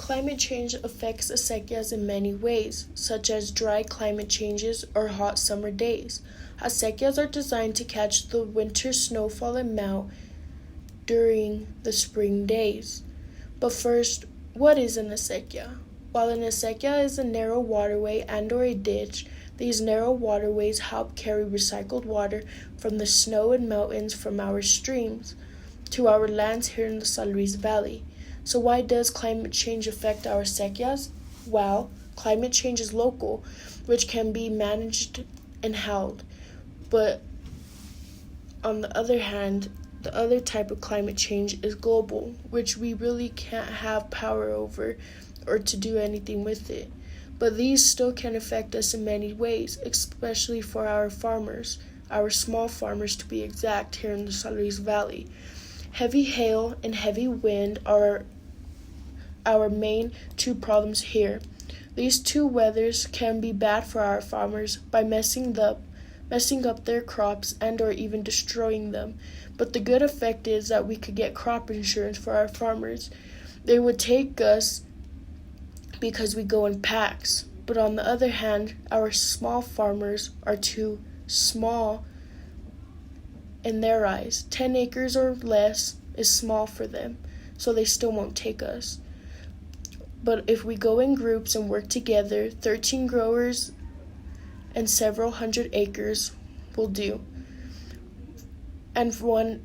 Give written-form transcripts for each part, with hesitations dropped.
Climate change affects acequias in many ways, such as dry climate changes or hot summer days. Acequias are designed to catch the winter snowfall and melt during the spring days. But first, what is an acequia? While an acequia is a narrow waterway and/or a ditch, these narrow waterways help carry recycled water from the snow and mountains from our streams to our lands here in the San Luis Valley. So why does climate change affect our acequias? Well, climate change is local, which can be managed and held. But on the other hand, the other type of climate change is global, which we really can't have power over or to do anything with it. But these still can affect us in many ways, especially for our farmers, our small farmers to be exact, here in the San Luis Valley. Heavy hail and heavy wind are our main two problems here. These two weathers can be bad for our farmers by messing up their crops and or even destroying them. But the good effect is that we could get crop insurance for our farmers. They would take us because we go in packs. But on the other hand, our small farmers are too small in their eyes. 10 acres or less is small for them, so they still won't take us. But if we go in groups and work together, 13 growers and several hundred acres will do. And from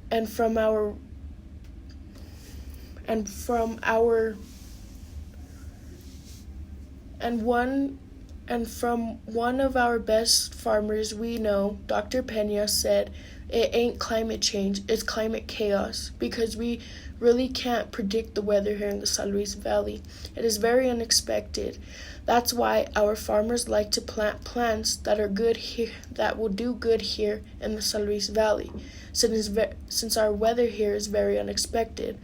one of our best farmers we know, Dr. Pena, said, "It ain't climate change, it's climate chaos," because we really can't predict the weather here in the San Luis Valley. It is very unexpected. That's why our farmers like to plant plants that are good here, that will do good here in the San Luis Valley, since our weather here is very unexpected.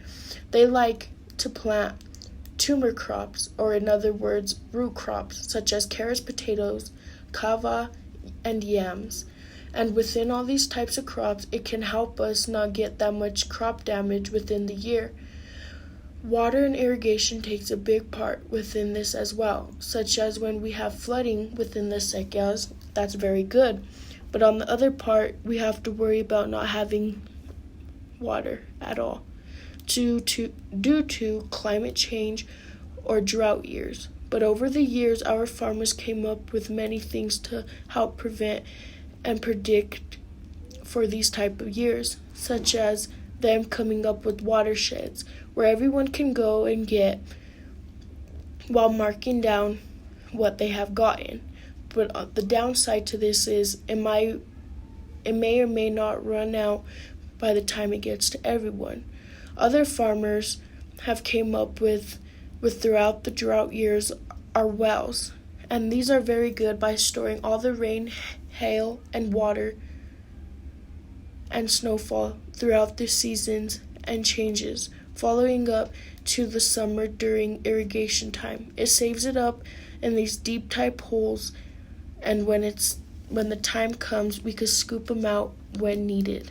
They like to plant tumor crops, or in other words, root crops, such as carrots, potatoes, kava, and yams. And within all these types of crops, it can help us not get that much crop damage within the year. Water and irrigation takes a big part within this as well, such as when we have flooding within the acequias, that's very good. But on the other part, we have to worry about not having water at all due to climate change or drought years. But over the years, our farmers came up with many things to help prevent and predict for these type of years, such as them coming up with watersheds where everyone can go and get while marking down what they have gotten. But the downside to this is it may or may not run out by the time it gets to everyone. Other farmers have came up with throughout the drought years are wells, and these are very good by storing all the rain, hail, and water and snowfall throughout the seasons and changes, following up to the summer during irrigation time. It saves it up in these deep type holes, and when the time comes, we could scoop them out when needed.